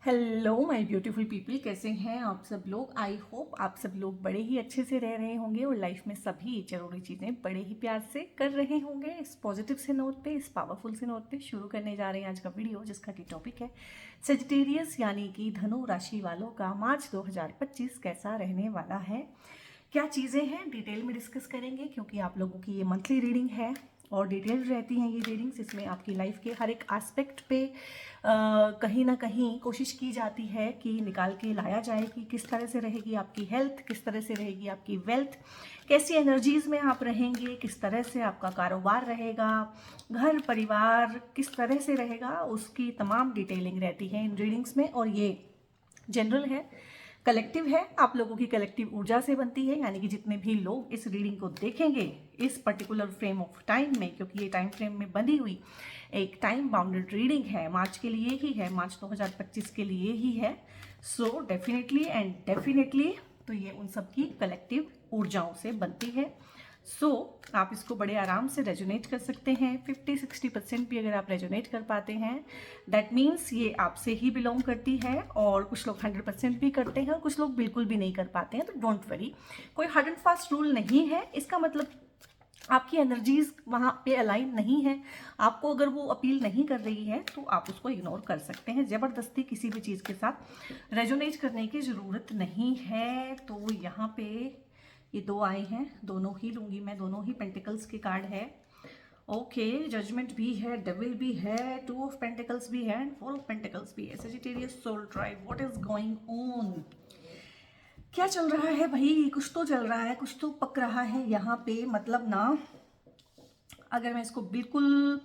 Hello my beautiful people, कैसे हैं आप सब लोग। आई होप आप सब लोग बड़े ही अच्छे से रह रहे होंगे और लाइफ में सभी जरूरी चीज़ें बड़े ही प्यार से कर रहे होंगे। इस पॉजिटिव से नोट पे, इस पावरफुल से नोट पे शुरू करने जा रहे हैं आज का वीडियो, जिसका की टॉपिक है सेजिटेरियस यानी कि धनु राशि वालों का मार्च 2025 कैसा रहने वाला है। क्या चीज़ें हैं डिटेल में डिस्कस करेंगे, क्योंकि आप लोगों की ये मंथली रीडिंग है और डिटेल रहती हैं ये रीडिंग्स। इसमें आपकी लाइफ के हर एक एस्पेक्ट पे कहीं ना कहीं कोशिश की जाती है कि निकाल के लाया जाए कि किस तरह से रहेगी आपकी हेल्थ, किस तरह से रहेगी आपकी वेल्थ, कैसी एनर्जीज में आप रहेंगे, किस तरह से आपका कारोबार रहेगा, घर परिवार किस तरह से रहेगा, उसकी तमाम डिटेलिंग रहती है इन रीडिंग्स में। और ये जनरल है, कलेक्टिव है, आप लोगों की कलेक्टिव ऊर्जा से बनती है। यानी कि जितने भी लोग इस रीडिंग को देखेंगे इस पर्टिकुलर फ्रेम ऑफ टाइम में, क्योंकि ये टाइम फ्रेम में बनी हुई एक टाइम बाउंडेड रीडिंग है, मार्च के लिए ही है, मार्च 2025 के लिए ही है। सो डेफिनेटली एंड डेफिनेटली तो ये उन सब की कलेक्टिव ऊर्जाओं से बनती है। आप इसको बड़े आराम से रेजोनेट कर सकते हैं। 50-60% भी अगर आप रेजोनेट कर पाते हैं, दैट मीन्स ये आपसे ही बिलोंग करती है। और कुछ लोग 100% भी करते हैं और कुछ लोग बिल्कुल भी नहीं कर पाते हैं, तो डोंट वरी, कोई हार्ड एंड फास्ट रूल नहीं है। इसका मतलब आपकी एनर्जीज वहाँ पे अलाइन नहीं है, आपको अगर वो अपील नहीं कर रही है तो आप उसको इग्नोर कर सकते हैं। ज़बरदस्ती किसी भी चीज़ के साथ रेजोनेट करने की ज़रूरत नहीं है। तो यहाँ पे ये दो आए हैं, दोनों ही लूँगी मैं, दोनों ही पेंटिकल्स के कार्ड है। ओके, जजमेंट भी है, डेविल भी है, 2 ऑफ पेंटिकल्स भी है एंड 4 ऑफ पेंटिकल्स भी है। Sagittarius soul tribe, what is going on, क्या चल रहा है भाई? कुछ तो चल रहा है, कुछ तो पक रहा है यहाँ पे। मतलब ना, अगर मैं इसको बिल्कुल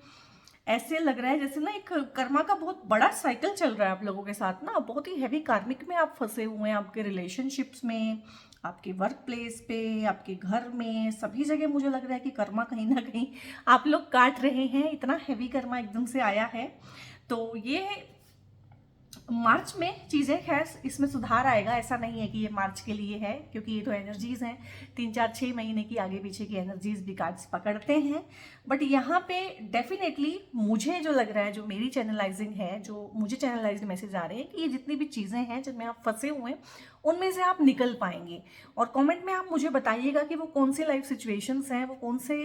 ऐसे लग रहा है जैसे ना एक कर्मा का बहुत बड़ा साइकिल चल रहा है आप लोगों के साथ ना, बहुत ही हैवी कार्मिक में आप फंसे हुए हैं, आपके रिलेशनशिप्स में, आपके वर्क प्लेस पे, आपके घर में, सभी जगह मुझे लग रहा है कि कर्मा कहीं ना कहीं आप लोग काट रहे हैं। इतना हैवी कर्मा एकदम से आया है। तो ये मार्च में चीज़ें खैर इसमें सुधार आएगा, ऐसा नहीं है कि ये मार्च के लिए है, क्योंकि ये तो एनर्जीज हैं 3-4-6 महीने की आगे पीछे की एनर्जीज भी कार्ड्स पकड़ते हैं। बट यहाँ पे डेफिनेटली मुझे जो लग रहा है, जो मेरी चैनलाइजिंग है, जो मुझे चैनलाइज्ड मैसेज आ रहे हैं कि ये जितनी भी चीज़ें हैं जिनमें आप फंसे हुए हैं उनमें से आप निकल पाएंगे। और कमेंट में आप मुझे बताइएगा कि वो कौन से लाइफ सिचुएशंस हैं, वो कौन से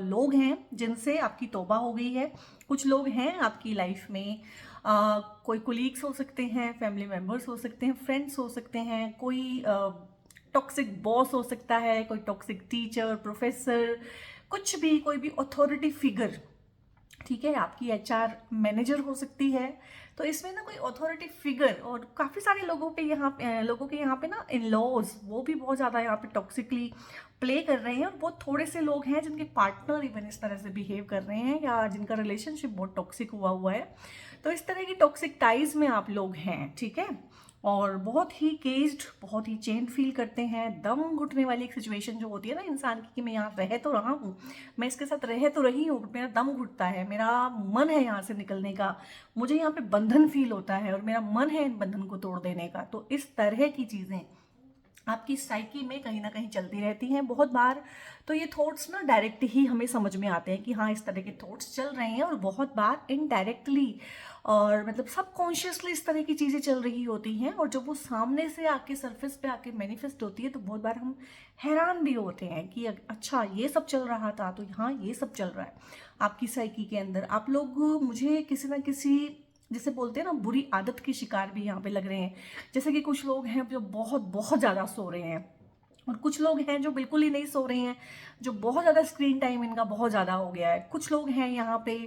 लोग हैं जिनसे आपकी तौबा हो गई है। कुछ लोग हैं आपकी लाइफ में, कोई कोलीग्स हो सकते हैं, फैमिली मेम्बर्स हो सकते हैं, फ्रेंड्स हो सकते हैं, कोई टॉक्सिक बॉस हो सकता है, कोई टॉक्सिक टीचर, प्रोफेसर, कुछ भी, कोई भी अथॉरिटी फिगर, ठीक है, आपकी एचआर मैनेजर हो सकती है। तो इसमें ना कोई अथॉरिटी फिगर, और काफ़ी सारे लोगों पे लोगों के यहाँ पे ना इन लॉज, वो भी बहुत ज़्यादा यहाँ पे टॉक्सिकली प्ले कर रहे हैं। और बहुत थोड़े से लोग हैं जिनके पार्टनर इवन इस तरह से बिहेव कर रहे हैं, या जिनका रिलेशनशिप बहुत टॉक्सिक हुआ हुआ है। तो इस तरह की टॉक्सिक टाइज में आप लोग हैं, ठीक है, और बहुत ही केज्ड, बहुत ही चेन फील करते हैं। दम घुटने वाली एक सिचुएशन जो होती है ना इंसान की, कि मैं यहाँ रह तो रहा हूँ, मैं इसके साथ रह तो रही हूँ, मेरा दम घुटता है, मेरा मन है यहाँ से निकलने का, मुझे यहाँ पे बंधन फील होता है और मेरा मन है इन बंधन को तोड़ देने का। तो इस तरह की चीज़ें आपकी साइकी में कहीं ना कहीं चलती रहती हैं बहुत बार। तो ये थॉट्स ना डायरेक्ट ही हमें समझ में आते हैं कि हाँ इस तरह के थॉट्स चल रहे हैं, और बहुत बार इनडायरेक्टली और मतलब सबकॉन्शियसली इस तरह की चीज़ें चल रही होती हैं। और जब वो सामने से आके सरफेस पे आके मैनिफेस्ट होती है तो बहुत बार हम हैरान भी होते हैं कि अच्छा ये सब चल रहा था, तो हाँ ये सब चल रहा है आपकी साइकी के अंदर। आप लोग मुझे किसी ना किसी, जिसे बोलते हैं ना, बुरी आदत के शिकार भी यहाँ पे लग रहे हैं। जैसे कि कुछ लोग हैं जो बहुत बहुत ज़्यादा सो रहे हैं, और कुछ लोग हैं जो बिल्कुल ही नहीं सो रहे हैं, जो बहुत ज़्यादा स्क्रीन टाइम इनका बहुत ज़्यादा हो गया है। कुछ लोग हैं यहाँ पे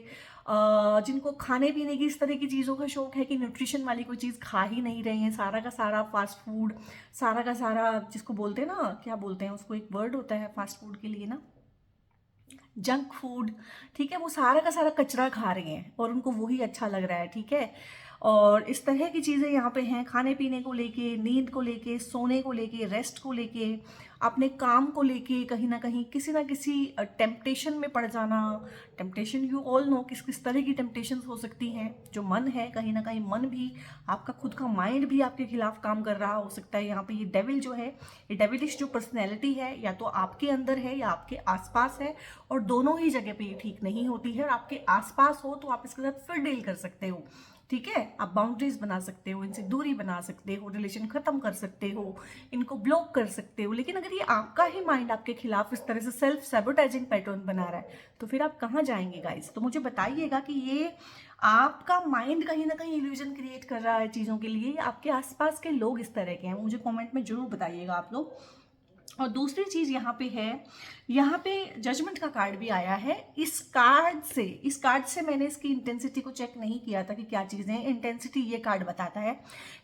जिनको खाने पीने की इस तरह की चीज़ों का शौक है कि न्यूट्रिशन वाली कोई चीज़ खा ही नहीं रहे हैं, सारा का सारा फास्ट फूड, सारा का सारा, जिसको बोलते हैं ना, क्या बोलते हैं उसको, एक वर्ड होता है फास्ट फूड के लिए ना, जंक फूड, ठीक है, वो सारा का सारा कचरा खा रही हैं और उनको वही अच्छा लग रहा है, ठीक है। और इस तरह की चीज़ें यहाँ पे हैं, खाने पीने को लेके, नींद को लेके, सोने को लेके, रेस्ट को लेके, अपने काम को लेके, कहीं ना किसी टेम्पटेशन में पड़ जाना। टेम्पटेशन यू ऑल नो किस किस तरह की टेम्पटेशंस हो सकती हैं। जो मन है, कहीं ना कहीं मन भी, आपका खुद का माइंड भी आपके खिलाफ काम कर रहा हो सकता है। यहाँ पे ये डेविल जो है, ये डेविलिश जो पर्सनैलिटी है, या तो आपके अंदर है या आपके आसपास है, और दोनों ही जगह पे ये ठीक नहीं होती है। और आपके आसपास हो तो आप इसके साथ फिर डील कर सकते हो, ठीक है, आप बाउंड्रीज बना सकते हो, इनसे दूरी बना सकते हो, रिलेशन खत्म कर सकते हो, इनको ब्लॉक कर सकते हो। लेकिन अगर ये आपका ही माइंड आपके खिलाफ इस तरह से सेल्फ सैबोटाइजिंग पैटर्न बना रहा है तो फिर आप कहाँ जाएंगे गाइस? तो मुझे बताइएगा कि ये आपका माइंड कहीं ना कहीं इल्यूजन क्रिएट कर रहा है चीज़ों के लिए, या आपके आसपास के लोग इस तरह के हैं? मुझे कमेंट में जरूर बताइएगा आप लोग। और दूसरी चीज़ यहाँ पे है, यहाँ पे जजमेंट का कार्ड भी आया है। इस कार्ड से मैंने इसकी इंटेंसिटी को चेक नहीं किया था कि क्या चीज़ें हैं। इंटेंसिटी ये कार्ड बताता है,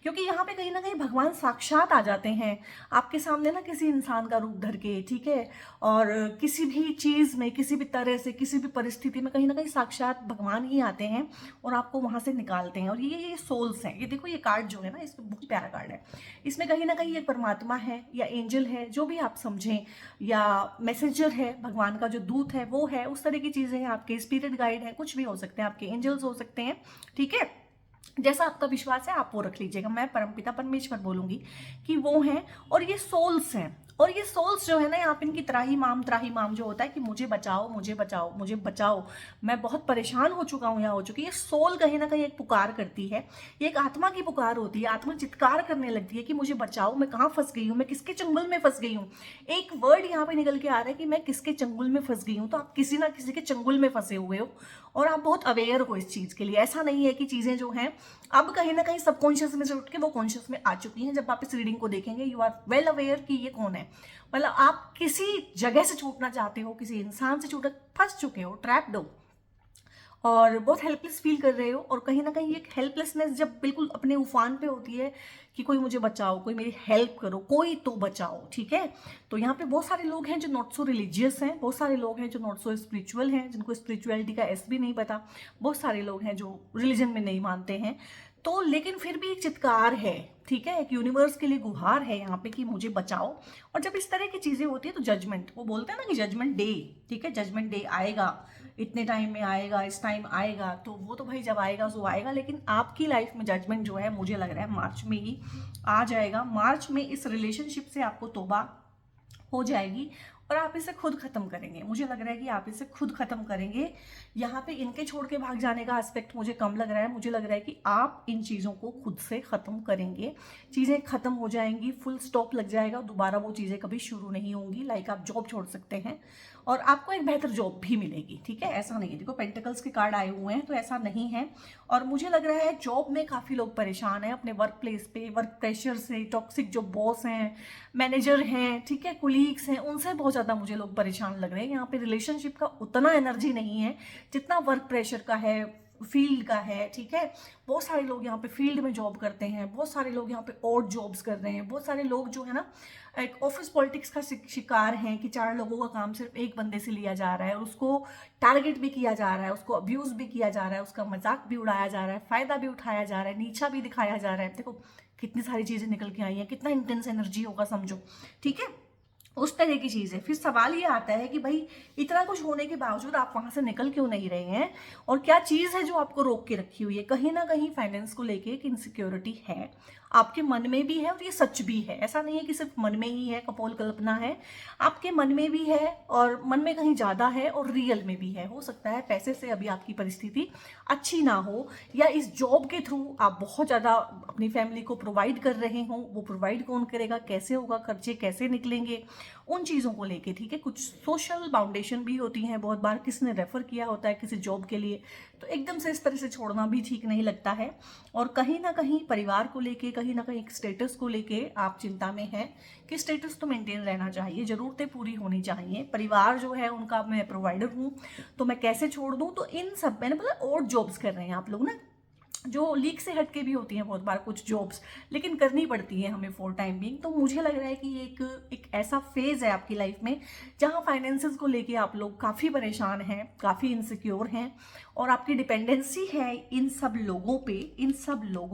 क्योंकि यहाँ पे कहीं ना कहीं भगवान साक्षात आ जाते हैं आपके सामने ना, किसी इंसान का रूप धर के, ठीक है। और किसी भी चीज़ में, किसी भी तरह से, किसी भी परिस्थिति में कहीं ना कहीं साक्षात भगवान ही आते हैं और आपको वहाँ से निकालते हैं। और ये सोल्स हैं। ये देखो, ये कार्ड जो है ना, इसमें बहुत प्यारा कार्ड है। इसमें कहीं ना कहीं एक परमात्मा है या एंजल है, जो भी आप समझें, या मैसेंजर है, भगवान का जो दूत है वो है, उस तरह की चीज़ें हैं। आपके स्पिरिट गाइड है, कुछ भी हो सकते हैं, आपके एंजल्स हो सकते हैं, ठीक है। जैसा आपका विश्वास है आप वो रख लीजिएगा। मैं परमपिता परमेश्वर बोलूंगी कि वो हैं। और ये सोल्स हैं। और ये सोल्स जो है ना, आप इनकी त्राही माम जो होता है कि मुझे बचाओ, मुझे बचाओ, मुझे बचाओ, मैं बहुत परेशान हो चुका हूँ, यहाँ हो चुकी है। ये सोल कहीं ना कहीं एक पुकार करती है, ये एक आत्मा की पुकार होती है। आत्मा चित्कार करने लगती है कि मुझे बचाओ, मैं कहाँ फंस गई हूँ, मैं किसके चंगुल में फंस गई हूँ। एक वर्ड यहाँ पे निकल के आ रहा है कि मैं किसके चंगुल में फंस गई हूँ। तो आप किसी ना किसी के चंगुल में फंसे हुए हो और आप बहुत अवेयर हो इस चीज़ के लिए। ऐसा नहीं है कि चीज़ें जो हैं अब कहीं ना कहीं सबकॉन्शियस में से उठ के वो कॉन्शियस में आ चुकी हैं। जब आप इस रीडिंग को देखेंगे, यू आर वेल अवेयर कि ये कौन है। मतलब आप किसी जगह से छूटना चाहते हो, किसी इंसान से छूट, फंस चुके हो, ट्रैप्ड हो और बहुत हेल्पलेस फील कर रहे हो। और कहीं ना कहीं एक हेल्पलेसनेस जब बिल्कुल अपने उफान पे होती है कि कोई मुझे बचाओ, कोई मेरी हेल्प करो, कोई तो बचाओ, ठीक है। तो यहाँ पे बहुत सारे लोग हैं जो नॉट सो रिलीजियस हैं, बहुत सारे लोग हैं जो नॉट सो स्पिरिचुअल हैं, जिनको स्पिरिचुअलिटी का एस भी नहीं पता, बहुत सारे लोग हैं जो रिलीजन में नहीं मानते हैं। तो लेकिन फिर भी एक चित्कार है, ठीक है, एक यूनिवर्स के लिए गुहार है यहाँ पे कि मुझे बचाओ। और जब इस तरह की चीज़ें होती है तो जजमेंट, वो बोलते हैं ना कि जजमेंट डे, ठीक है, जजमेंट डे आएगा, इतने टाइम में आएगा, इस टाइम आएगा, तो वो तो भाई जब आएगा सो आएगा। लेकिन आपकी लाइफ में जजमेंट जो है, मुझे लग रहा है मार्च में ही आ जाएगा। मार्च में इस रिलेशनशिप से आपको तौबा हो जाएगी और आप इसे खुद खत्म करेंगे। मुझे लग रहा है कि आप इसे खुद खत्म करेंगे। यहाँ पे इनके छोड़ के भाग जाने का एस्पेक्ट मुझे कम लग रहा है। मुझे लग रहा है कि आप इन चीज़ों को खुद से खत्म करेंगे, चीज़ें खत्म हो जाएंगी, फुल स्टॉप लग जाएगा, दोबारा वो चीज़ें कभी शुरू नहीं होंगी। लाइक आप जॉब छोड़ सकते हैं और आपको एक बेहतर जॉब भी मिलेगी, ठीक है। ऐसा नहीं है, देखो पेंटिकल्स के कार्ड आए हुए हैं तो ऐसा नहीं है। और मुझे लग रहा है जॉब में काफ़ी लोग परेशान हैं अपने वर्क प्लेस पे, वर्क प्रेशर से, टॉक्सिक जो बॉस हैं, मैनेजर हैं, ठीक है, कुलीग्स हैं, उनसे बहुत ज़्यादा मुझे लोग परेशान लग रहे हैं। यहाँ पे रिलेशनशिप का उतना एनर्जी नहीं है जितना वर्क प्रेशर का है, फील्ड का है, ठीक है। बहुत सारे लोग यहाँ पे फील्ड में जॉब करते हैं, बहुत सारे लोग यहाँ पे और जॉब्स कर रहे हैं, बहुत सारे लोग जो है ना एक ऑफिस पॉलिटिक्स का शिकार हैं कि 4 लोगों का काम सिर्फ एक बंदे से लिया जा रहा है और उसको टारगेट भी किया जा रहा है, उसको अब्यूज भी किया जा रहा है, उसका मजाक भी उड़ाया जा रहा है, फायदा भी उठाया जा रहा है, नीचा भी दिखाया जा रहा है। देखो कितनी सारी चीजें निकल के आई हैं, कितना इंटेंस एनर्जी होगा समझो, ठीक है। उस तरह की चीज़ है। फिर सवाल ये आता है कि भाई इतना कुछ होने के बावजूद आप वहाँ से निकल क्यों नहीं रहे हैं, और क्या चीज़ है जो आपको रोक के रखी हुई है। कहीं ना कहीं फाइनेंस को लेके एक इनसिक्योरिटी है, आपके मन में भी है और ये सच भी है। ऐसा नहीं है कि सिर्फ मन में ही है, कपोल कल्पना है, आपके मन में भी है और मन में कहीं ज़्यादा है और रियल में भी है। हो सकता है पैसे से अभी आपकी परिस्थिति अच्छी ना हो, या इस जॉब के थ्रू आप बहुत ज़्यादा अपनी फैमिली को प्रोवाइड कर रहे हो। वो प्रोवाइड कौन करेगा, कैसे होगा, खर्चे कैसे निकलेंगे, उन चीज़ों को लेके, ठीक है। कुछ सोशल बाउंडेशन भी होती हैं, बहुत बार किसने रेफर किया होता है किसी जॉब के लिए, तो एकदम से इस तरह से छोड़ना भी ठीक नहीं लगता है। और कहीं ना कहीं परिवार को लेके, कहीं ना कहीं स्टेटस को लेके आप चिंता में हैं कि स्टेटस तो मेंटेन रहना चाहिए, ज़रूरतें पूरी होनी चाहिए, परिवार जो है उनका मैं प्रोवाइडर हूँ, तो मैं कैसे छोड़ दूँ। तो इन सब मैंने बोला और जॉब्स कर रहे हैं आप लोग ना, जो लीक से हटके भी होती हैं बहुत बार कुछ जॉब्स, लेकिन करनी पड़ती है हमें फॉर टाइम बीइंग। तो मुझे लग रहा है कि ये एक ऐसा फेज है आपकी लाइफ में जहाँ फाइनेंसेस को लेके आप लोग काफ़ी परेशान हैं, काफ़ी इनसिक्योर हैं, और आपकी डिपेंडेंसी है इन सब लोगों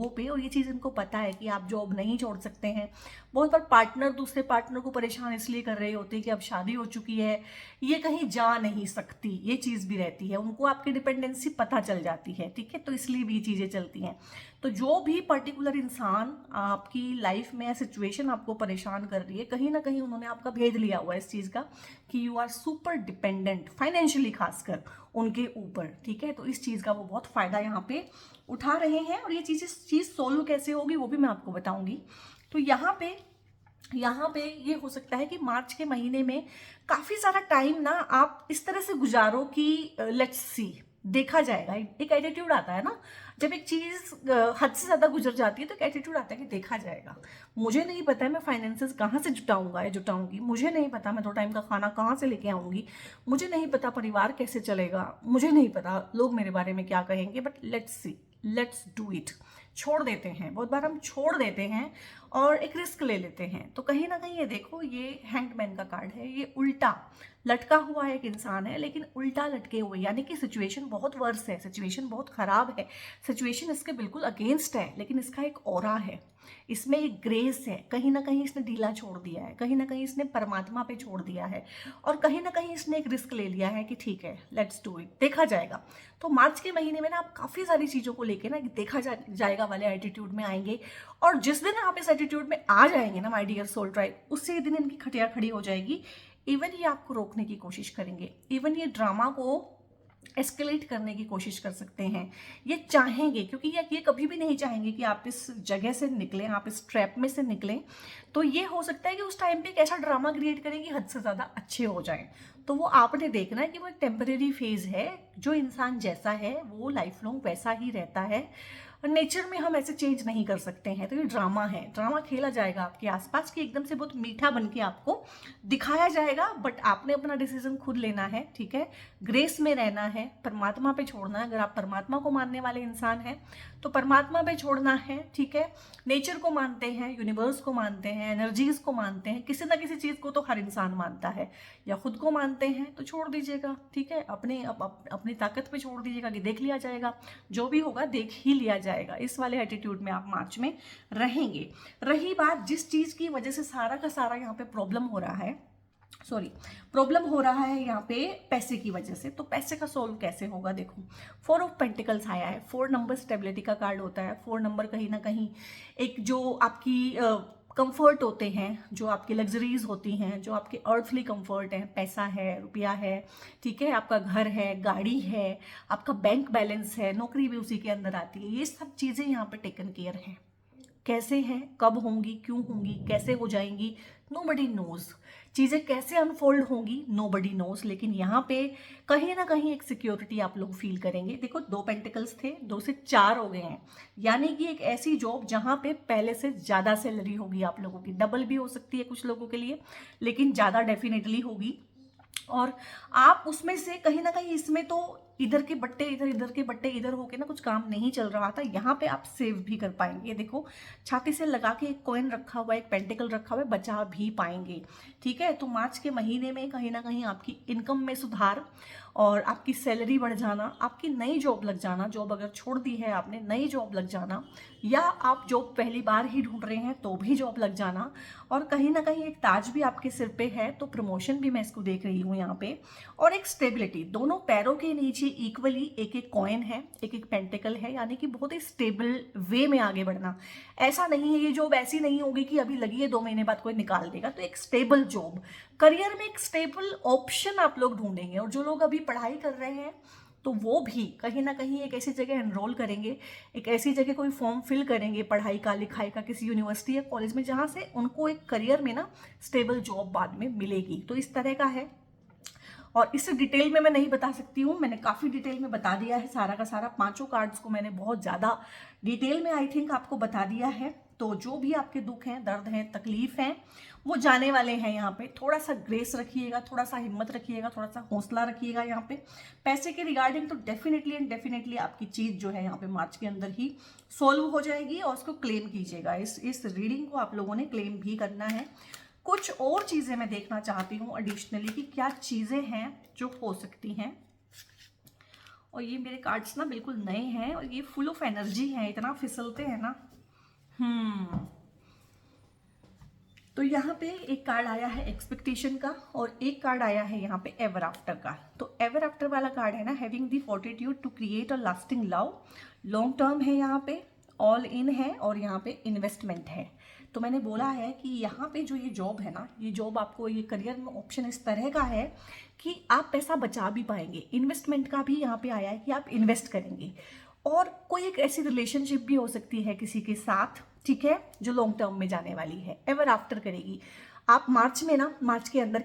पे, और ये चीज़ इनको पता है कि आप जॉब नहीं छोड़ सकते हैं। बहुत बार पार्टनर दूसरे पार्टनर को परेशान इसलिए कर रहे होते हैं कि अब शादी हो चुकी है, ये कहीं जा नहीं सकती, ये चीज़ भी रहती है, उनको आपकी डिपेंडेंसी पता चल जाती है, ठीक है। तो इसलिए भी ये चीज़ें चल चलती हैं। तो जो भी पर्टिकुलर इंसान आपकी लाइफ में या सिचुएशन आपको परेशान कर रही है, कहीं ना कहीं उन्होंने आपका भेद लिया हुआ है इस चीज़ का कि you are super dependent financially खासकर उनके ऊपर, ठीक है। तो इस चीज़ का वो बहुत फ़ायदा यहाँ पे उठा रहे हैं और ये चीज़ सोल्व कैसे होगी वो भी मैं आपको बताऊंगी। तो यहाँ पे ये हो सकता है कि मार्च के महीने में काफ़ी सारा टाइम ना आप इस तरह से गुजारो कि लेट्स सी, देखा जाएगा। एक एटीट्यूड आता है ना, जब एक चीज़ हद से ज़्यादा गुजर जाती है तो एक एटीट्यूड आता है कि देखा जाएगा। मुझे नहीं पता है मैं फाइनेंसेस कहाँ से जुटाऊंगा या जुटाऊंगी, मुझे नहीं पता मैं 2 टाइम का खाना कहाँ से लेके आऊँगी, मुझे नहीं पता परिवार कैसे चलेगा, मुझे नहीं पता लोग मेरे बारे में क्या कहेंगे, but let's see, let's do it. छोड़ देते हैं, बहुत बार हम छोड़ देते हैं और एक रिस्क ले लेते हैं। तो कहीं ना कहीं ये देखो, ये हैंगमैन का कार्ड है, ये उल्टा लटका हुआ एक इंसान है, लेकिन उल्टा लटके हुए, यानी कि सिचुएशन बहुत वर्स है, सिचुएशन बहुत खराब है, सिचुएशन इसके बिल्कुल अगेंस्ट है, लेकिन इसका एक ऑरा है, इसमें एक ग्रेस है। कहीं ना कहीं इसने ढीला छोड़ दिया है, कहीं ना कहीं इसने परमात्मा पे छोड़ दिया है और कहीं ना कहीं इसने एक रिस्क ले लिया है कि ठीक है लेट्स डू इट, देखा जाएगा। तो मार्च के महीने में ना आप काफ़ी सारी चीज़ों को लेके ना देखा जाएगा वाले एटीट्यूड में आएंगे और जिस दिन आप इस एटीट्यूड में आ जाएंगे ना माय डियर सोल ट्राइब, उसी दिन इनकी खटिया खड़ी हो जाएगी। इवन ये आपको रोकने की कोशिश करेंगे, इवन ये ड्रामा को एस्केलेट करने की कोशिश कर सकते हैं, ये चाहेंगे, क्योंकि ये कभी भी नहीं चाहेंगे कि आप इस जगह से निकलें, आप इस ट्रैप में से निकलें। तो ये हो सकता है कि उस टाइम पे एक ऐसा ड्रामा क्रिएट करें कि हद से ज़्यादा अच्छे हो जाएं। तो वो आपने देखना है कि वो एक टेम्परेरी फेज है, जो इंसान जैसा है वो लाइफ लॉन्ग वैसा ही रहता है और नेचर में हम ऐसे चेंज नहीं कर सकते हैं। तो ये ड्रामा है, ड्रामा खेला जाएगा आपके आसपास कि एकदम से बहुत मीठा बन के आपको दिखाया जाएगा, बट आपने अपना डिसीजन खुद लेना है, ठीक है। ग्रेस में रहना है, परमात्मा पे छोड़ना है। अगर आप परमात्मा को मानने वाले इंसान हैं तो परमात्मा पे छोड़ना है, ठीक है। नेचर को मानते हैं, यूनिवर्स को मानते हैं, एनर्जीज को मानते हैं, किसी ना किसी चीज़ को तो हर इंसान मानता है, या खुद को मानते हैं तो छोड़ दीजिएगा, ठीक है। अपनी ताकत पे छोड़ दीजिएगा कि देख लिया जाएगा, जो भी होगा देख ही लिया जाएगा। इस वाले एटीट्यूड में आप मार्च में रहेंगे। रही बात जिस चीज़ की वजह से सारा का सारा यहाँ पे प्रॉब्लम हो रहा है यहाँ पे पैसे की वजह से, तो पैसे का सोल्व कैसे होगा। देखो 4 ऑफ पेंटिकल्स आया है, 4 नंबर स्टेबिलिटी का कार्ड होता है। 4 नंबर कहीं ना कहीं एक जो आपकी कंफर्ट होते हैं, जो आपकी लग्जरीज होती हैं, जो आपके अर्थली कंफर्ट हैं, पैसा है, रुपया है, ठीक है, आपका घर है, गाड़ी है, आपका बैंक बैलेंस है, नौकरी भी उसी के अंदर आती है, ये सब चीज़ें यहाँ पे टेकन केयर हैं। कैसे हैं, कब होंगी, क्यों होंगी, कैसे हो जाएंगी, नोबडी नोज। चीज़ें कैसे अनफोल्ड होंगी, नोबडी नोज। लेकिन यहाँ पे कहीं ना कहीं एक सिक्योरिटी आप लोग फील करेंगे। देखो 2 पेंटिकल्स थे, 2 से 4 हो गए हैं, यानी कि एक ऐसी जॉब जहाँ पे पहले से ज़्यादा सैलरी होगी आप लोगों की, डबल भी हो सकती है कुछ लोगों के लिए, लेकिन ज़्यादा डेफिनेटली होगी। और आप उसमें से कहीं ना कहीं, इसमें तो इधर के बट्टे इधर, इधर के बट्टे इधर होके ना कुछ काम नहीं चल रहा था, यहाँ पे आप सेव भी कर पाएंगे। ये देखो छाती से लगा के एक कॉइन रखा हुआ है, एक पेंटिकल रखा हुआ है, बचा भी पाएंगे, ठीक है। तो मार्च के महीने में कहीं ना कहीं आपकी इनकम में सुधार और आपकी सैलरी बढ़ जाना, आपकी नई जॉब लग जाना, जॉब अगर छोड़ दी है आपने, नई जॉब लग जाना, या आप जॉब पहली बार ही ढूंढ रहे हैं तो भी जॉब लग जाना, और कहीं ना कहीं एक ताज भी आपके सिर पे है, तो प्रमोशन भी मैं इसको देख रही हूँ यहाँ पे। और एक स्टेबिलिटी, दोनों पैरों के नीचे इक्वली एक एक कॉइन है, एक एक पेंटिकल है, यानी कि बहुत ही स्टेबल वे में आगे बढ़ना। ऐसा नहीं है ये जॉब ऐसी नहीं होगी कि अभी लगी है 2 महीने बाद कोई निकाल देगा, तो एक स्टेबल जॉब, करियर में एक स्टेबल ऑप्शन आप लोग ढूंढेंगे। और जो लोग अभी पढ़ाई कर रहे हैं तो वो भी कहीं ना कहीं एक ऐसी जगह एनरोल करेंगे, एक ऐसी जगह कोई फॉर्म फिल करेंगे पढ़ाई का, लिखाई का, किसी यूनिवर्सिटी या कॉलेज में, जहाँ से उनको एक करियर में ना स्टेबल जॉब बाद में मिलेगी। तो इस तरह का है, और इससे डिटेल में मैं नहीं बता सकती हूँ, मैंने काफ़ी डिटेल में बता दिया है सारा का सारा, 5 कार्ड्स को मैंने बहुत ज़्यादा डिटेल में आई थिंक आपको बता दिया है। तो जो भी आपके दुख हैं, दर्द हैं, तकलीफ हैं, वो जाने वाले हैं। यहाँ पे थोड़ा सा ग्रेस रखिएगा, थोड़ा सा हिम्मत रखिएगा, थोड़ा सा हौसला रखिएगा। यहाँ पे पैसे के रिगार्डिंग तो डेफिनेटली एंड डेफिनेटली आपकी चीज़ जो है यहाँ पे मार्च के अंदर ही सॉल्व हो जाएगी, और उसको क्लेम कीजिएगा। इस रीडिंग को आप लोगों ने क्लेम भी करना है। कुछ और चीज़ें मैं देखना चाहती हूँ एडिशनली कि क्या चीज़ें हैं जो हो सकती हैं। और ये मेरे कार्ड्स ना बिल्कुल नए हैं और ये फुल ऑफ एनर्जी हैं, इतना फिसलते हैं ना। तो यहाँ पे एक कार्ड आया है एक्सपेक्टेशन का, और एक कार्ड आया है यहाँ पे एवर आफ्टर का। तो एवर आफ्टर वाला कार्ड है ना, having the fortitude to create a lasting love, long term है, यहाँ पे ऑल इन है और यहाँ पे इन्वेस्टमेंट है। तो मैंने बोला है कि यहाँ पे जो ये जॉब है ना, ये जॉब आपको, ये करियर में ऑप्शन इस तरह का है कि आप पैसा बचा भी पाएंगे। इन्वेस्टमेंट का भी यहाँ पे आया है कि आप इन्वेस्ट करेंगे, और कोई एक ऐसी रिलेशनशिप भी हो सकती है किसी के साथ, ठीक है, जो लॉन्ग टर्म में जाने वाली है, एवर आफ्टर करेगी। आप मार्च में ना, मार्च के अंदर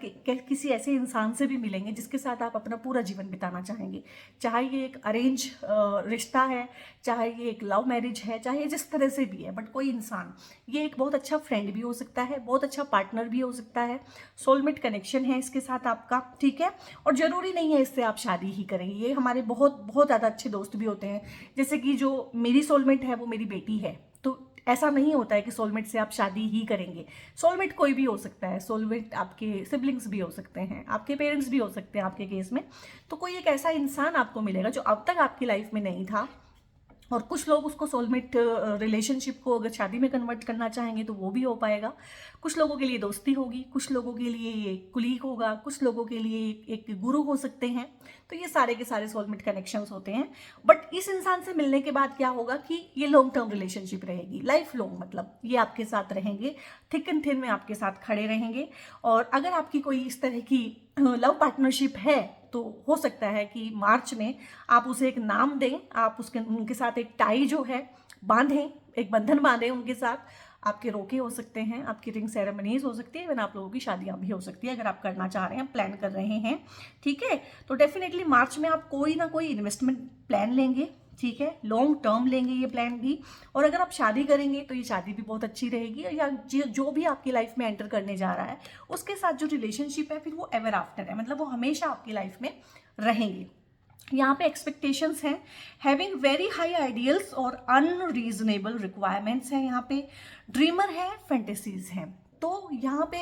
किसी ऐसे इंसान से भी मिलेंगे जिसके साथ आप अपना पूरा जीवन बिताना चाहेंगे। चाहे ये एक अरेंज रिश्ता है, चाहे ये एक लव मैरिज है, चाहे जिस तरह से भी है, बट कोई इंसान, ये एक बहुत अच्छा फ्रेंड भी हो सकता है, बहुत अच्छा पार्टनर भी हो सकता है, सोलमेट कनेक्शन है इसके साथ आपका, ठीक है। और ज़रूरी नहीं है इससे आप शादी ही करेंगे। ये हमारे बहुत बहुत ज़्यादा अच्छे दोस्त भी होते हैं, जैसे कि जो मेरी सोलमेट है वो मेरी बेटी है। तो ऐसा नहीं होता है कि सोलमेट से आप शादी ही करेंगे। सोलमेट कोई भी हो सकता है, सोलमेट आपके सिबलिंग्स भी हो सकते हैं, आपके पेरेंट्स भी हो सकते हैं आपके केस में। तो कोई एक ऐसा इंसान आपको मिलेगा जो अब तक आपकी लाइफ में नहीं था, और कुछ लोग उसको सोलमेट रिलेशनशिप को अगर शादी में कन्वर्ट करना चाहेंगे तो वो भी हो पाएगा। कुछ लोगों के लिए दोस्ती होगी, कुछ लोगों के लिए ये कुलीग होगा, कुछ लोगों के लिए एक गुरु हो सकते हैं। तो ये सारे के सारे सोलमेट कनेक्शंस होते हैं। बट इस इंसान से मिलने के बाद क्या होगा कि ये लॉन्ग टर्म रिलेशनशिप रहेगी, लाइफ लॉन्ग, मतलब ये आपके साथ रहेंगे, थिक एंड थिन में आपके साथ खड़े रहेंगे। और अगर आपकी कोई इस तरह की लव पार्टनरशिप है तो हो सकता है कि मार्च में आप उसे एक नाम दें, आप उनके साथ एक टाई जो है बांधें, एक बंधन बांधें उनके साथ। आपके रोके हो सकते हैं, आपकी रिंग सेरेमनीज हो सकती है, इवन आप लोगों की शादियां भी हो सकती है अगर आप करना चाह रहे हैं, प्लान कर रहे हैं, ठीक है। तो डेफिनेटली मार्च में आप कोई ना कोई इन्वेस्टमेंट प्लान लेंगे, ठीक है, लॉन्ग टर्म लेंगे ये प्लान भी। और अगर आप शादी करेंगे तो ये शादी भी बहुत अच्छी रहेगी, या जो भी आपकी लाइफ में एंटर करने जा रहा है उसके साथ जो रिलेशनशिप है फिर वो एवर आफ्टर है, मतलब वो हमेशा आपकी लाइफ में रहेंगे। यहाँ पे एक्सपेक्टेशंस हैं, हैविंग वेरी हाई आइडियल्स और अनरीजनेबल रिक्वायरमेंट्स हैं, यहाँ पे ड्रीमर है, फैंटेसीज हैं। तो यहाँ पे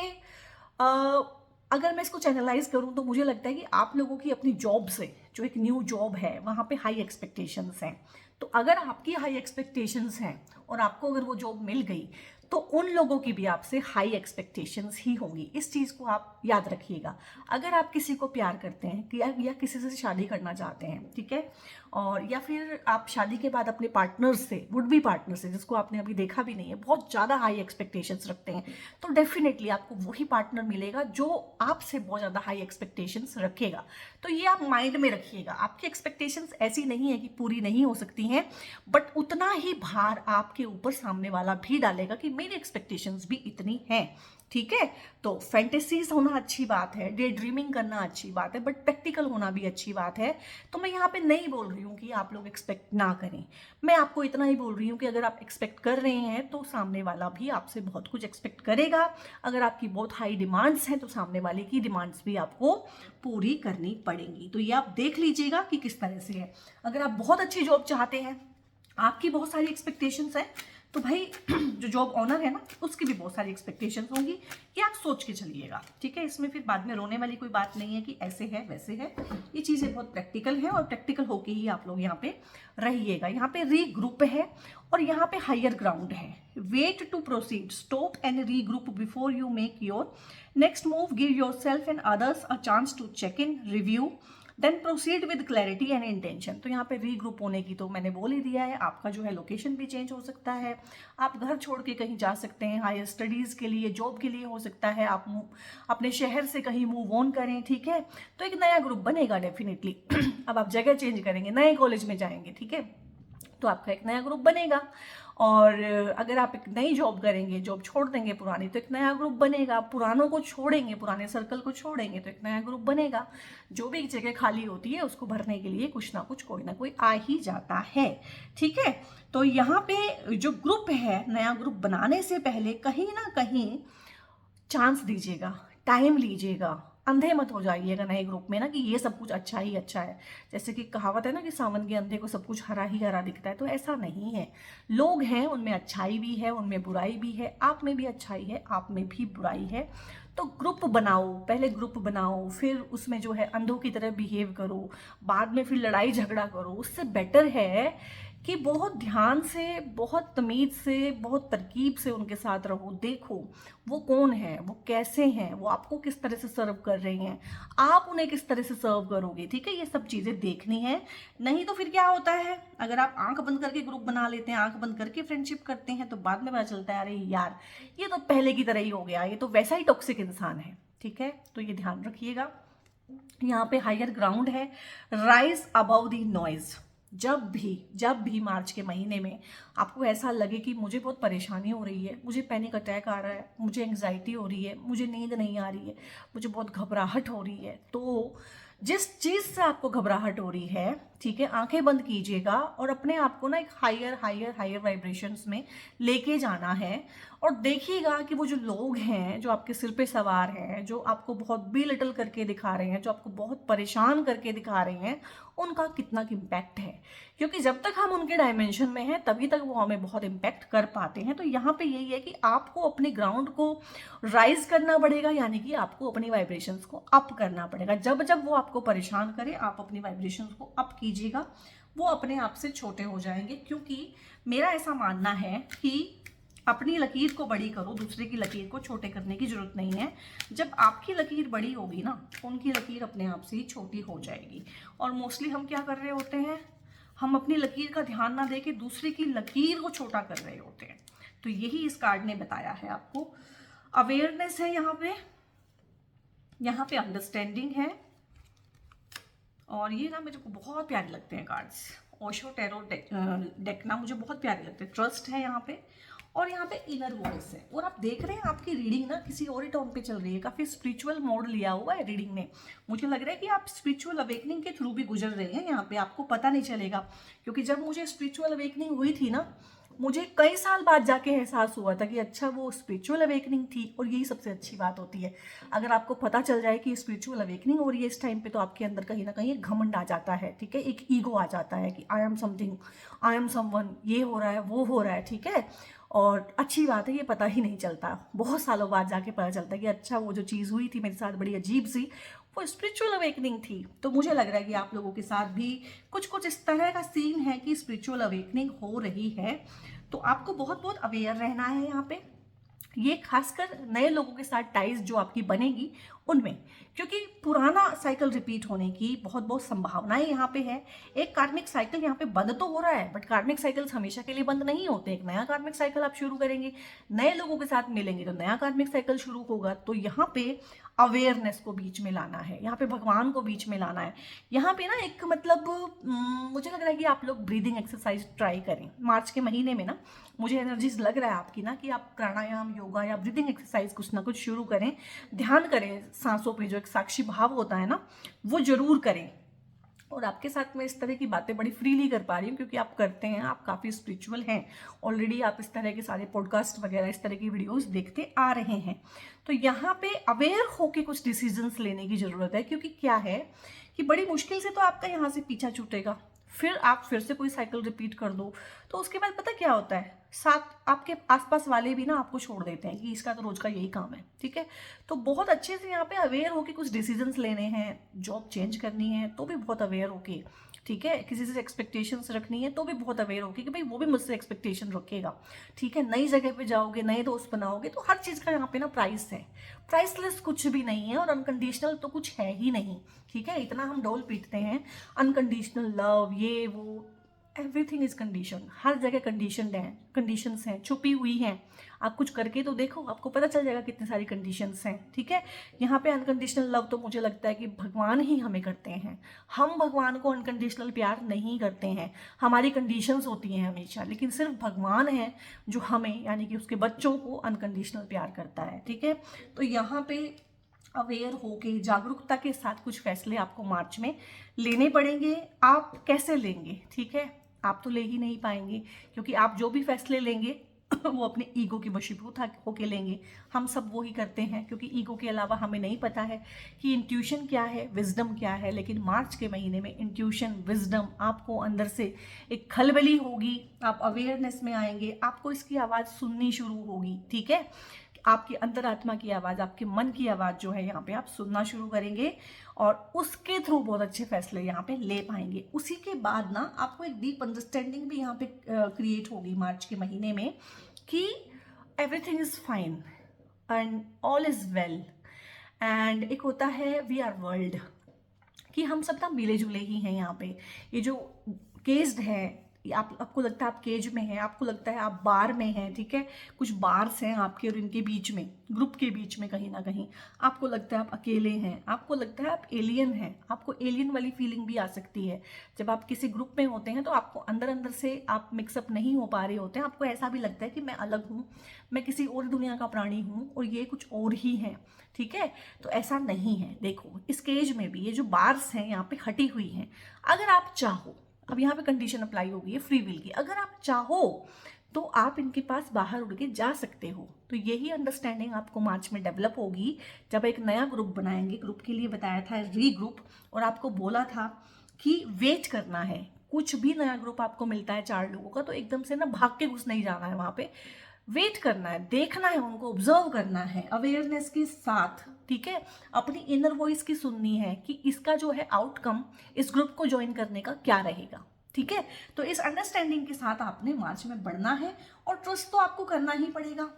अगर मैं इसको चैनलाइज करूँ तो मुझे लगता है कि आप लोगों की अपनी जॉब से, जो एक न्यू जॉब है, वहाँ पे हाई एक्सपेक्टेशंस हैं। तो अगर आपकी हाई एक्सपेक्टेशंस हैं और आपको अगर वो जॉब मिल गई तो उन लोगों की भी आपसे हाई एक्सपेक्टेशंस ही होंगी। इस चीज़ को आप याद रखिएगा। अगर आप किसी को प्यार करते हैं या किसी से शादी करना चाहते हैं, ठीक है, और या फिर आप शादी के बाद अपने पार्टनर से, वुड बी पार्टनर से, जिसको आपने अभी देखा भी नहीं है, बहुत ज़्यादा हाई एक्सपेक्टेशंस रखते हैं, तो डेफिनेटली आपको वही पार्टनर मिलेगा जो आपसे बहुत ज़्यादा हाई एक्सपेक्टेशंस रखेगा। तो ये आप माइंड में रखिएगा। आपकी एक्सपेक्टेशंस ऐसी नहीं है कि पूरी नहीं हो सकती हैं, बट उतना ही भार आपके ऊपर सामने वाला भी डालेगा कि मेरी एक्सपेक्टेशंस भी इतनी हैं, ठीक है। तो फैंटेसीज होना अच्छी बात है, डे ड्रीमिंग करना अच्छी बात है, बट प्रैक्टिकल होना भी अच्छी बात है। तो मैं यहाँ पे नहीं बोल रही हूँ कि आप लोग एक्सपेक्ट ना करें, मैं आपको इतना ही बोल रही हूँ कि अगर आप एक्सपेक्ट कर रहे हैं तो सामने वाला भी आपसे बहुत कुछ एक्सपेक्ट करेगा। अगर आपकी बहुत हाई डिमांड्स हैं तो सामने वाले की डिमांड्स भी आपको पूरी करनी पड़ेंगी। तो ये आप देख लीजिएगा कि किस तरह से है। अगर आप बहुत अच्छी जॉब चाहते हैं, आपकी बहुत सारी एक्सपेक्टेशंस हैं, तो भाई जो जॉब ऑनर है ना उसकी भी बहुत सारी एक्सपेक्टेशंस होंगी, ये आप सोच के चलिएगा, ठीक है। इसमें फिर बाद में रोने वाली कोई बात नहीं है कि ऐसे है वैसे है। ये चीज़ें बहुत प्रैक्टिकल है और प्रैक्टिकल होके ही आप लोग यहाँ पे रहिएगा। यहाँ पे री ग्रुप है और यहाँ पे हायर ग्राउंड है। Wait to proceed, stop and regroup before you make your next move, give yourself and others a chance to check in, review, then proceed with clarity and intention. तो यहाँ पे regroup होने की तो मैंने बोल ही दिया है। आपका जो है लोकेशन भी चेंज हो सकता है, आप घर छोड़ के कहीं जा सकते हैं, हायर स्टडीज़ के लिए, जॉब के लिए हो सकता है, आप अपने शहर से कहीं मूव ऑन करें, ठीक है। तो एक नया ग्रुप बनेगा डेफिनेटली। अब आप जगह चेंज करेंगे, नए कॉलेज में जाएंगे, ठीक है, तो आपका एक नया ग्रुप बनेगा। और अगर आप एक नई जॉब करेंगे, जॉब छोड़ देंगे पुरानी, तो एक नया ग्रुप बनेगा। पुरानों को छोड़ेंगे, पुराने सर्कल को छोड़ेंगे, तो एक नया ग्रुप बनेगा। जो भी एक जगह खाली होती है उसको भरने के लिए कुछ ना कुछ, कोई ना कोई आ ही जाता है, ठीक है। तो यहाँ पे जो ग्रुप है, नया ग्रुप बनाने से पहले कहीं ना कहीं चांस दीजिएगा, टाइम लीजिएगा, अंधे मत हो जाइएगा नए ग्रुप में ना कि ये सब कुछ अच्छा ही अच्छा है। जैसे कि कहावत है ना कि सावन के अंधे को सब कुछ हरा ही हरा दिखता है, तो ऐसा नहीं है। लोग हैं, उनमें अच्छाई भी है, उनमें बुराई भी है, आप में भी अच्छाई है, आप में भी बुराई है। तो ग्रुप बनाओ, पहले ग्रुप बनाओ, फिर उसमें जो है अंधों की तरह बिहेव करो, बाद में फिर लड़ाई झगड़ा करो। उससे बेटर है कि बहुत ध्यान से, बहुत तमीज़ से, बहुत तरकीब से उनके साथ रहो। देखो वो कौन है, वो कैसे हैं, वो आपको किस तरह से सर्व कर रही हैं, आप उन्हें किस तरह से सर्व करोगे, ठीक है। ये सब चीज़ें देखनी है। नहीं तो फिर क्या होता है, अगर आप आंख बंद करके ग्रुप बना लेते हैं, आंख बंद करके फ्रेंडशिप करते हैं, तो बाद में पता चलता है अरे यार ये तो पहले की तरह ही हो गया, ये तो वैसा ही टॉक्सिक इंसान है, ठीक है। तो ये ध्यान रखिएगा। यहाँ पे हायर ग्राउंड है, राइज अबव द नॉइज। जब भी मार्च के महीने में आपको ऐसा लगे कि मुझे बहुत परेशानी हो रही है, मुझे पैनिक अटैक आ रहा है, मुझे एंग्जाइटी हो रही है, मुझे नींद नहीं आ रही है, मुझे बहुत घबराहट हो रही है, तो जिस चीज़ से आपको घबराहट हो रही है, ठीक है, आंखें बंद कीजिएगा और अपने आप को ना एक हायर हायर हायर वाइब्रेशंस में लेके जाना है। और देखिएगा कि वो जो लोग हैं जो आपके सिर पे सवार हैं, जो आपको बहुत बेलिटल करके दिखा रहे हैं, जो आपको बहुत परेशान करके दिखा रहे हैं, उनका कितना इम्पैक्ट है। क्योंकि जब तक हम उनके डायमेंशन में हैं तभी तक वो हमें बहुत इम्पैक्ट कर पाते हैं। तो यहाँ पे यही है कि आपको अपने ग्राउंड को राइज करना पड़ेगा, यानी कि आपको अपनी वाइब्रेशंस को अप करना पड़ेगा। जब जब वो आपको परेशान करे, आप अपनी वाइब्रेशंस को अप कीजिएगा, वो अपने आप से छोटे हो जाएंगे। क्योंकि मेरा ऐसा मानना है कि अपनी लकीर को बड़ी करो, दूसरे की लकीर को छोटे करने की जरूरत नहीं है। जब आपकी लकीर बड़ी होगी ना, उनकी लकीर अपने आप से ही छोटी हो जाएगी। और मोस्टली हम क्या कर रहे होते हैं, हम अपनी लकीर का ध्यान ना दे के दूसरे की लकीर को छोटा कर रहे होते हैं। तो यही इस कार्ड ने बताया है आपको। अवेयरनेस है यहाँ पे अंडरस्टैंडिंग है। और ये ना मेरे को बहुत प्यारे लगते हैं कार्ड्स, ओशो टैरो डेक ना मुझे बहुत प्यारे लगते हैं। ट्रस्ट है यहाँ पे, और यहाँ पे इनर वॉइस है। और आप देख रहे हैं आपकी रीडिंग ना किसी और ही टोन पे चल रही है, काफ़ी स्पिरिचुअल मोड लिया हुआ है रीडिंग में। मुझे लग रहा है कि आप स्पिरिचुअल अवेकनिंग के थ्रू भी गुजर रहे हैं यहाँ पे, आपको पता नहीं चलेगा। क्योंकि जब मुझे स्पिरिचुअल अवेकनिंग हुई थी ना, मुझे कई साल बाद जाके एहसास हुआ था कि अच्छा वो स्पिरिचुअल अवेकनिंग थी। और यही सबसे अच्छी बात होती है, अगर आपको पता चल जाए कि स्पिरिचुअल अवेकनिंग हो रही है इस टाइम पे, तो आपके अंदर कहीं ना कहीं एक घमंड आ जाता है, ठीक है, एक ईगो आ जाता है कि I am something, I am someone, ये हो रहा है, वो हो रहा है, ठीक है। और अच्छी बात है, ये पता ही नहीं चलता, बहुत सालों बाद जाके पता चलता है कि अच्छा वो जो चीज़ हुई थी मेरे साथ बड़ी अजीब सी, वो स्पिरिचुअल अवेकनिंग थी। तो मुझे लग रहा है कि आप लोगों के साथ भी कुछ कुछ इस तरह का सीन है कि स्पिरिचुअल अवेकनिंग हो रही है। तो आपको बहुत बहुत अवेयर रहना है यहाँ पे। ये खासकर नए लोगों के साथ टाइज जो आपकी बनेगी उनमें, क्योंकि पुराना साइकिल रिपीट होने की बहुत बहुत संभावनाएं यहाँ पे है। एक कार्मिक साइकिल यहाँ पे बंद तो हो रहा है, बट कार्मिक साइकिल्स हमेशा के लिए बंद नहीं होते। एक नया कार्मिक साइकिल आप शुरू करेंगे, नए लोगों के साथ मिलेंगे तो नया कार्मिक साइकिल शुरू होगा। तो यहाँ पे अवेयरनेस को बीच में लाना है, यहाँ पे भगवान को बीच में लाना है। यहाँ पे ना एक मतलब मुझे लग रहा है कि आप लोग ब्रीदिंग एक्सरसाइज ट्राई करें मार्च के महीने में ना। मुझे एनर्जीज लग रहा है आपकी ना कि आप प्राणायाम, योगा या ब्रीदिंग एक्सरसाइज कुछ ना कुछ शुरू करें, ध्यान करें सांसों पे, जो एक साक्षी भाव होता है ना, वो जरूर करें। और आपके साथ मैं इस तरह की बातें बड़ी फ्रीली कर पा रही हूँ क्योंकि आप करते हैं, आप काफ़ी स्पिरिचुअल हैं ऑलरेडी, आप इस तरह के सारे पॉडकास्ट वगैरह, इस तरह की वीडियोस देखते आ रहे हैं। तो यहाँ पे अवेयर होके कुछ डिसीजंस लेने की ज़रूरत है। क्योंकि क्या है कि बड़ी मुश्किल से तो आपका यहाँ से पीछा छूटेगा, फिर आप फिर से कोई साइकिल रिपीट कर दो, तो उसके बाद पता क्या होता है, साथ आपके आसपास वाले भी ना आपको छोड़ देते हैं कि इसका तो रोज का यही काम है, ठीक है। तो बहुत अच्छे से यहाँ पे अवेयर होके कुछ डिसीजंस लेने हैं। जॉब चेंज करनी है तो भी बहुत अवेयर होके, ठीक है। किसी से एक्सपेक्टेशंस रखनी है तो भी बहुत अवेयर होके कि भाई वो भी मुझसे एक्सपेक्टेशन रखेगा, ठीक है। नई जगह पे जाओगे, नए दोस्त बनाओगे, तो हर चीज़ का यहाँ पे ना प्राइस है। प्राइसलेस कुछ भी नहीं है और अनकंडीशनल तो कुछ है ही नहीं, ठीक है। इतना हम डोल पीटते हैं अनकंडीशनल लव, ये वो, एवरीथिंग इज कंडीशन। हर जगह कंडीशंस हैं, छुपी हुई हैं। आप कुछ करके तो देखो, आपको पता चल जाएगा कितनी सारी कंडीशंस हैं, ठीक है। यहाँ पे अनकंडीशनल लव तो मुझे लगता है कि भगवान ही हमें करते हैं। हम भगवान को अनकंडीशनल प्यार नहीं करते हैं, हमारी कंडीशंस होती हैं हमेशा। लेकिन सिर्फ भगवान है जो हमें, यानी कि उसके बच्चों को अनकंडीशनल प्यार करता है, ठीक है। तो यहाँ पे अवेयर होके जागरूकता के साथ कुछ फैसले आपको मार्च में लेने पड़ेंगे। आप कैसे लेंगे, ठीक है, आप तो ले ही नहीं पाएंगे, क्योंकि आप जो भी फैसले लेंगे वो अपने ईगो की वशीभूत होके लेंगे। हम सब वो ही करते हैं, क्योंकि ईगो के अलावा हमें नहीं पता है कि इंट्यूशन क्या है, विजडम क्या है। लेकिन मार्च के महीने में इंट्यूशन, विजडम, आपको अंदर से एक खलबली होगी, आप अवेयरनेस में आएंगे, आपको इसकी आवाज़ सुननी शुरू होगी, ठीक है। आपकी अंतरात्मा की आवाज़, आपके मन की आवाज़ जो है यहाँ पे आप सुनना शुरू करेंगे और उसके थ्रू बहुत अच्छे फैसले यहाँ पे ले पाएंगे। उसी के बाद ना आपको एक डीप अंडरस्टैंडिंग भी यहाँ पे क्रिएट होगी मार्च के महीने में कि everything is fine and all is well. And एक होता है वी आर वर्ल्ड, कि हम सब ना मिले जुले ही हैं यहाँ पे। ये जो केज्ड है, आपको लगता है आप केज में हैं, आपको लगता है आप बार में हैं, ठीक है, कुछ बार्स हैं आपके और इनके बीच में, ग्रुप के बीच में कहीं ना कहीं आपको लगता है आप अकेले हैं, आपको लगता है आप एलियन हैं, आपको एलियन वाली फीलिंग भी आ सकती है। जब आप किसी ग्रुप में होते हैं तो आपको अंदर अंदर से आप मिक्सअप नहीं हो पा रहे होते हैं, आपको ऐसा भी लगता है कि मैं अलग हूँ, मैं किसी और दुनिया का प्राणी हूँ और ये कुछ और ही है, ठीक है। तो ऐसा नहीं है। देखो इस केज में भी ये जो बार्स हैं यहाँ पे हटी हुई हैं। अगर आप चाहो, अब यहाँ पे कंडीशन अप्लाई होगी है फ्री विल की, अगर आप चाहो तो आप इनके पास बाहर उड़ के जा सकते हो। तो यही अंडरस्टैंडिंग आपको मार्च में डेवलप होगी जब एक नया ग्रुप बनाएंगे। ग्रुप के लिए बताया था री ग्रुप, और आपको बोला था कि वेट करना है। कुछ भी नया ग्रुप आपको मिलता है 4 लोगों का तो एकदम से ना भाग के घुस नहीं जाना है, वहाँ पे वेट करना है, देखना है, उनको ऑब्जर्व करना है अवेयरनेस के साथ, ठीक है। अपनी इनर वॉइस की सुननी है कि इसका जो है आउटकम इस ग्रुप को ज्वाइन करने का क्या रहेगा, ठीक है। तो इस अंडरस्टैंडिंग के साथ आपने मार्च में बढ़ना है और ट्रस्ट तो आपको करना ही पड़ेगा,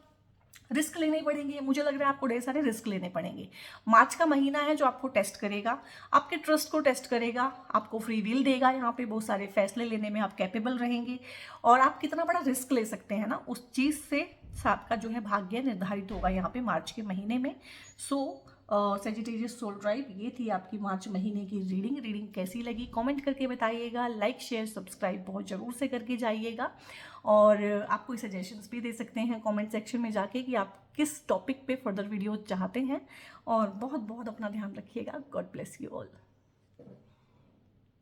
रिस्क लेने पड़ेंगे। मुझे लग रहा है आपको ढेर सारे रिस्क लेने पड़ेंगे। मार्च का महीना है जो आपको टेस्ट करेगा, आपके ट्रस्ट को टेस्ट करेगा, आपको फ्री विल देगा, यहाँ पे बहुत सारे फैसले लेने में आप कैपेबल रहेंगे और आप कितना बड़ा रिस्क ले सकते हैं ना, उस चीज़ से आपका जो है भाग्य निर्धारित होगा यहाँ पे मार्च के महीने में। सो सेजिटेरियस सोल ट्राइब, ये थी आपकी मार्च महीने की रीडिंग कैसी लगी कमेंट करके बताइएगा। लाइक शेयर सब्सक्राइब बहुत ज़रूर से करके जाइएगा और आप कोई सजेशंस भी दे सकते हैं कमेंट सेक्शन में जाके कि आप किस टॉपिक पे फर्दर वीडियो चाहते हैं। और बहुत बहुत अपना ध्यान रखिएगा। God bless you all.